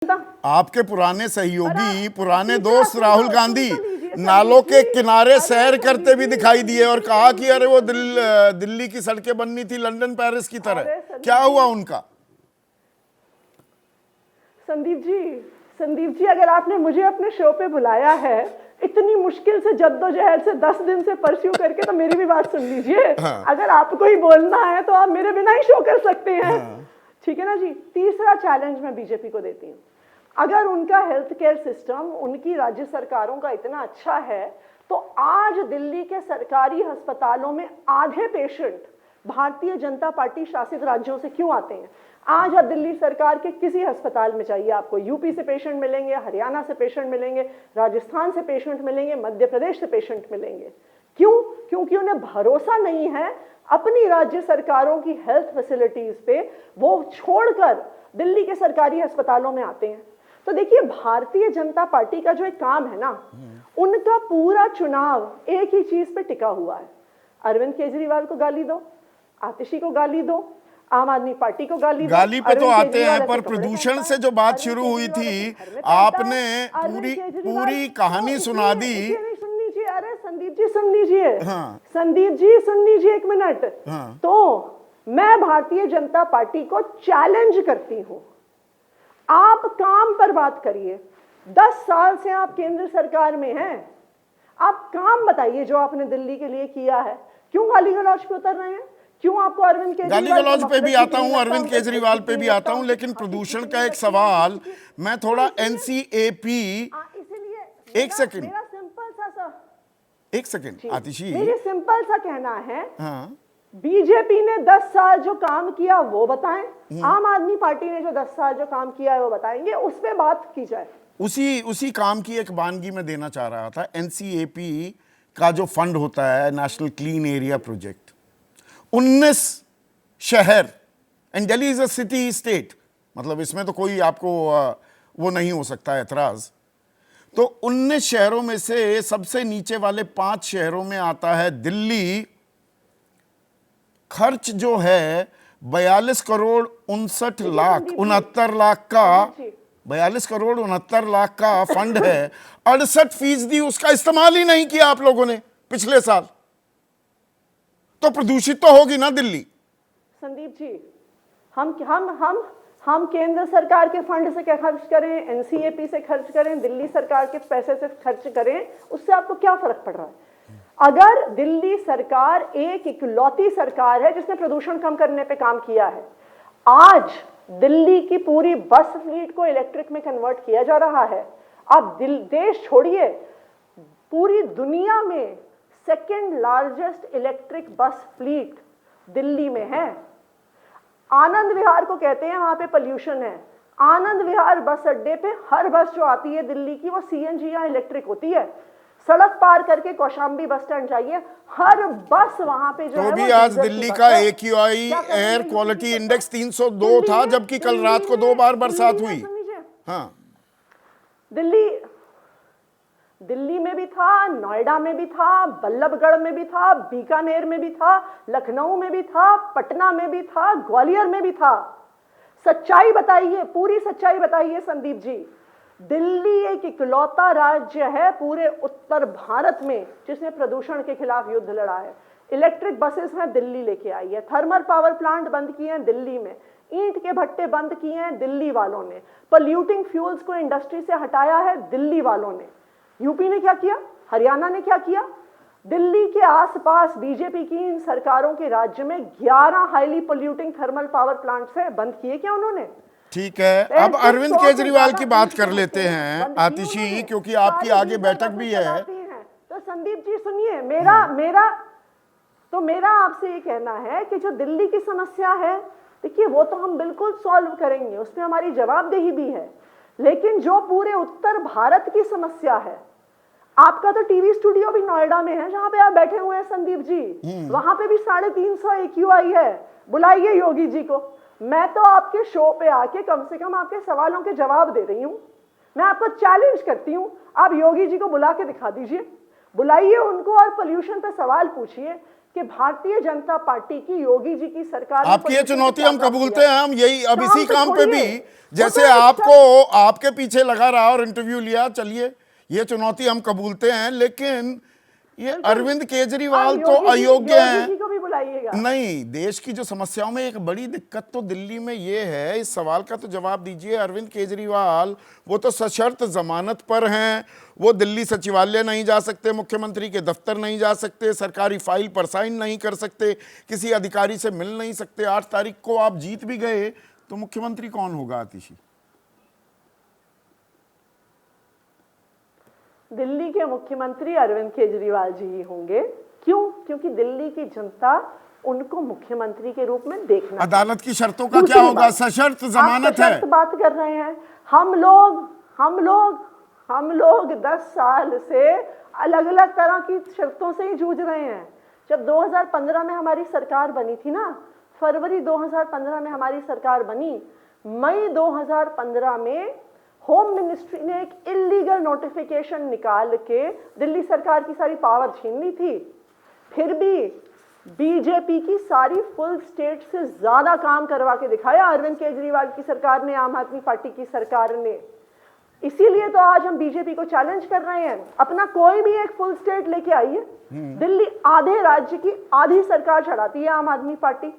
आपके पुराने सहयोगी, पुराने दोस्त राहुल गांधी नालों के किनारे सैर करते भी दिखाई दिए और कहा कि अरे वो दिल्ली की सड़कें बननी थी लंदन पेरिस की तरह। क्या हुआ उनका? संदीप जी, अगर आपने मुझे अपने शो पे बुलाया है इतनी मुश्किल से जद्दोजहद से 10 दिन से परस्यू करके, तो मेरी भी बात सुन लीजिए। हाँ। अगर आपको ही बोलना है तो आप मेरे बिना ही शो कर सकते हैं। हाँ। ठीक है ना जी। तीसरा चैलेंज मैं बीजेपी को देती हूँ, अगर उनका हेल्थ केयर सिस्टम उनकी राज्य सरकारों का इतना अच्छा है तो आज दिल्ली के सरकारी अस्पतालों में आधे पेशेंट भारतीय जनता पार्टी शासित राज्यों से क्यों आते हैं? आज आप दिल्ली सरकार के किसी अस्पताल में चाहिए, आपको यूपी से पेशेंट मिलेंगे, हरियाणा से पेशेंट मिलेंगे, राजस्थान से पेशेंट मिलेंगे, मध्य प्रदेश से पेशेंट मिलेंगे। क्यों? क्योंकि उन्हें भरोसा नहीं है अपनी राज्य सरकारों की हेल्थ फैसिलिटीज पे, वो छोड़कर दिल्ली के सरकारी अस्पतालों में आते हैं। तो देखिए, भारतीय जनता पार्टी का जो एक काम है ना, उनका पूरा चुनाव एक ही चीज पे टिका हुआ है। अरविंद केजरीवाल को गाली दो, आतिशी को गाली दो, आम आदमी पार्टी को गाली दो। गाली पे तो आते हैं, पर प्रदूषण से जो बात शुरू हुई थी, आपने पूरी कहानी सुना दी। सुन लीजिए, अरे संदीप जी सुन लीजिए। हाँ। संदीप जी सुन लीजिए एक मिनट। हाँ। तो मैं भारतीय जनता पार्टी को चैलेंज करती हूं, आप काम पर बात करिए। 10 साल से आप केंद्र सरकार में हैं, आप काम बताइए जो आपने दिल्ली के लिए किया है। क्यों गाली गलौज पे उतर रहे हैं? क्यों आपको अरविंद केजरीवाल? गाली गलौज पे भी आता हूं, अरविंद केजरीवाल पे भी आता हूं, लेकिन प्रदूषण का एक सवाल, मैं थोड़ा एनसीएपी, एक सेकंड, मेरा सिंपल सा एक सेकंड आतिशी, मेरी सिंपल सा कहना है। हाँ, बीजेपी ने 10 साल जो काम किया वो बताएं, आम आदमी पार्टी ने जो 10 साल जो काम किया है वो बताएंगे, उस पे बात की जाए। उसी काम की एक वानगी मैं देना चाह रहा था। एनसीएपी का जो फंड होता है, नेशनल क्लीन एरिया प्रोजेक्ट, 19 शहर, and Delhi is a city state, मतलब इसमें तो कोई आपको वो नहीं हो सकता एतराज। तो 19 शहरों में से सबसे नीचे वाले 5 शहरों में आता है दिल्ली। खर्च जो है 42 करोड़ 69 लाख का, 42 करोड़ 69 लाख का फंड है। 68% उसका इस्तेमाल ही नहीं किया आप लोगों ने पिछले साल। तो प्रदूषित तो होगी ना दिल्ली। संदीप जी, हम केंद्र सरकार के फंड से क्या खर्च करें, एनसीएपी से खर्च करें, दिल्ली सरकार के पैसे से खर्च करें, उससे आपको क्या फर्क पड़ रहा है? अगर दिल्ली सरकार एक इकलौती सरकार है जिसने प्रदूषण कम करने पे काम किया है, आज दिल्ली की पूरी बस फ्लीट को इलेक्ट्रिक में कन्वर्ट किया जा रहा है। आप देश छोड़िए, पूरी दुनिया में second largest electric bus fleet Delhi में है। आनंद विहार को कहते हैं, वहां पे पोल्यूशन है। आनंद विहार बस अड्डे पे हर बस जो आती है दिल्ली की वो सीएनजी या इलेक्ट्रिक होती है। सड़क पार करके कौशाम्बी बस स्टैंड जाइए, हर बस वहां पे जो है, भी आज दिल्ली का AQI एयर क्वालिटी इंडेक्स 302 था, जबकि कल रात को 2 बार बरसात हुई। हाँ, दिल्ली में भी था, नोएडा में भी था, बल्लभगढ़ में भी था, बीकानेर में भी था, लखनऊ में भी था, पटना में भी था, ग्वालियर में भी था। सच्चाई बताइए, पूरी सच्चाई बताइए संदीप जी। दिल्ली एक इकलौता राज्य है पूरे उत्तर भारत में जिसने प्रदूषण के खिलाफ युद्ध लड़ा है। इलेक्ट्रिक बसेस में दिल्ली लेके आई है, थर्मल पावर प्लांट बंद किए हैं दिल्ली में, ईंट के भट्टे बंद किए हैं दिल्ली वालों ने, पोल्यूटिंग फ्यूल्स को इंडस्ट्री से हटाया है दिल्ली वालों ने। यूपी ने क्या किया? हरियाणा ने क्या किया? दिल्ली के आसपास बीजेपी की इन सरकारों के राज्य में 11 highly polluting thermal power plants है, बंद किए क्या उन्होंने? ठीक है, अब अरविंद केजरीवाल की बात कर लेते हैं आतिशी, क्योंकि आपकी आगे बैठक भी है। तो संदीप जी सुनिए, मेरा आपसे ये कहना है कि जो दिल्ली की समस्या है, देखिए वो तो हम बिल्कुल सॉल्व करेंगे, उसमें हमारी जवाबदेही भी है। लेकिन जो पूरे उत्तर भारत की समस्या है, आपका तो टीवी स्टूडियो भी नोएडा में है जहां पे आप बैठे हुए हैं संदीप जी, वहां पे भी 350 AQI है। बुलाइए योगी जी को, मैं तो आपके शो पे आके कम से कम आपके सवालों के जवाब दे रही हूं। मैं आपको चैलेंज करती हूं, आप योगी जी को बुला के दिखा दीजिए, बुलाइए उनको और पोल्यूशन पे सवाल पूछिए कि भारतीय जनता पार्टी की, योगी जी की सरकार ने आपकी ये चुनौती हम कबूलते हैं। हम यही अब इसी काम पे भी, जैसे वो तो आपको आपके पीछे लगा रहा और इंटरव्यू लिया, चलिए ये चुनौती हम कबूलते हैं, लेकिन ये अरविंद केजरीवाल तो अयोग्य योगी हैं। जी को भी बुलाइएगा। नहीं, देश की जो समस्याओं में एक बड़ी दिक्कत तो दिल्ली में ये है, इस सवाल का तो जवाब दीजिए। अरविंद केजरीवाल वो तो सशर्त जमानत पर हैं, वो दिल्ली सचिवालय नहीं जा सकते, मुख्यमंत्री के दफ्तर नहीं जा सकते, सरकारी फाइल पर साइन नहीं कर सकते, किसी अधिकारी से मिल नहीं सकते। 8 तारीख को आप जीत भी गए तो मुख्यमंत्री कौन होगा आतिशी? दिल्ली के मुख्यमंत्री अरविंद केजरीवाल जी ही होंगे। क्यों? क्योंकि दिल्ली की जनता उनको मुख्यमंत्री के रूप में देखना। अदालत की शर्तों का क्या होगा? सशर्त जमानत है। सशर्त बात कर रहे हैं। हम लोग 10 साल से अलग अलग तरह की शर्तों से ही जूझ रहे हैं। जब 2015 में हमारी सरकार बनी थी ना, फरवरी 2015 में हमारी सरकार बनी, मई 2015 में होम मिनिस्ट्री ने एक इलीगल नोटिफिकेशन निकाल के दिल्ली सरकार की सारी पावर छीन ली थी। फिर भी बीजेपी की सारी फुल स्टेट से ज्यादा काम करवा के दिखाया अरविंद केजरीवाल की सरकार ने, आम आदमी पार्टी की सरकार ने। इसीलिए तो आज हम बीजेपी को चैलेंज कर रहे हैं, अपना कोई भी एक फुल स्टेट लेके आइए। दिल्ली आधे राज्य की आधी सरकार चलाती है आम आदमी पार्टी।